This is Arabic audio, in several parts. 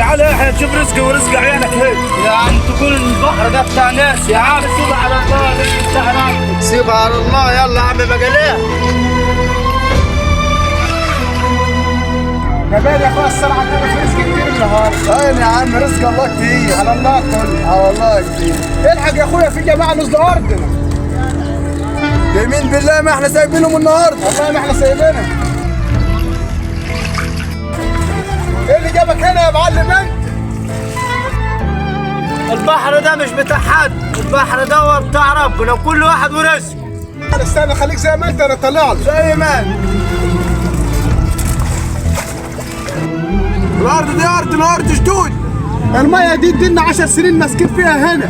تعال احنا نشوف رزقي ورزق عيالك هيك. يا عم تقول البحر ده بتاع ناس يا عم. سيبها على الله رزق بتاعنا. سيبها على الله. يلا يا عم بقاليه. كمان يا اخويا الصراحه كده في رزق كتير النهارده. اين يا عم رزق الله كتير. على الله كله. على الله كتير. الحق يا اخويا في جماعه نزلوا ارضنا. يمين بالله ما احنا سايبينهم النهارده. والله ما احنا سايبينها. ايه اللي جابك هنا يا معلم انت؟ البحر ده مش بتاع حد، البحر ده هو بتاع ربنا وكل واحد ورزقه. استنى خليك زي ما انت، انا طلع لك زي ما انت. الارض دي ارض جدود. الميه دي ادينا 10 سنين ماسكين فيها هنا.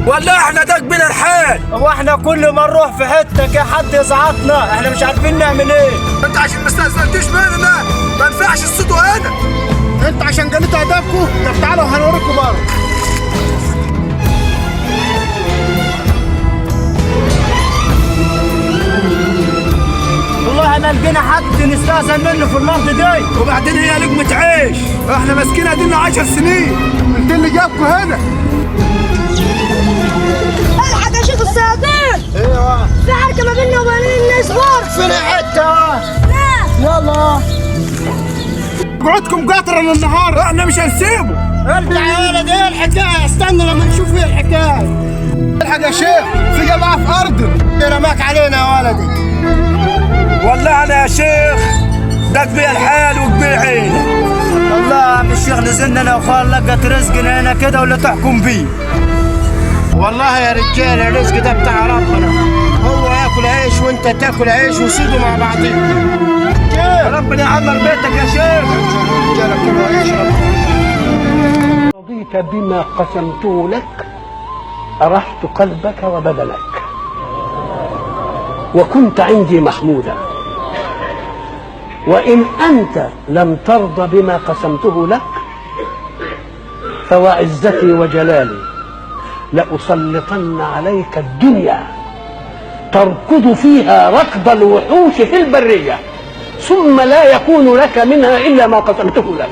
ولا احنا ده قبل الحال. هو احنا كل ما نروح في حته كده حد يزعطنا، احنا مش عارفين نعمل ايه. انت عشان ما استاذنتيش مننا ما ينفعش الصوت هنا. انت عشان جنيت ادابكم. طب تعالوا هنوريكم بره. والله ما لقينا حد نستأذن منه في الارض دي. وبعدين هي لقمة عيش. احنا ماسكينها دينا 10 سنين. انت اللي جابكم هنا. الحق يا شيخ الصيادين. ايوه في حركه ما بيننا وبين النسبور. فين حته. يلا قعدكم قاطرا النهار. احنا مش هنسيبه. ارجع يا ولد. ايه الحكايه؟ استنى لما نشوف ايه الحكايه. الحق يا شيخ في جماعه في ارضنا. رماك علينا يا ولدي. والله انا يا شيخ ده قبل الحال وقبل عينه. والله يا عم الشيخ نزلنا انا وخال لقت رزقنا هنا كده ولا تحكم بيه. والله يا رجال الرزق ده بتاع ربنا. هو ياكل عيش وانت تاكل عيش وسيدوا مع بعضين. ربنا يعمر بيتك يا شيخ. رضيت بما قسمته لك أرحت قلبك وبدنك وكنت عندي محمودا. وإن أنت لم ترضى بما قسمته لك فوعزتي وجلالي لأسلطن عليك الدنيا تركض فيها ركض الوحوش في البرية ثم لا يكون لك منها إلا ما قسمته لك.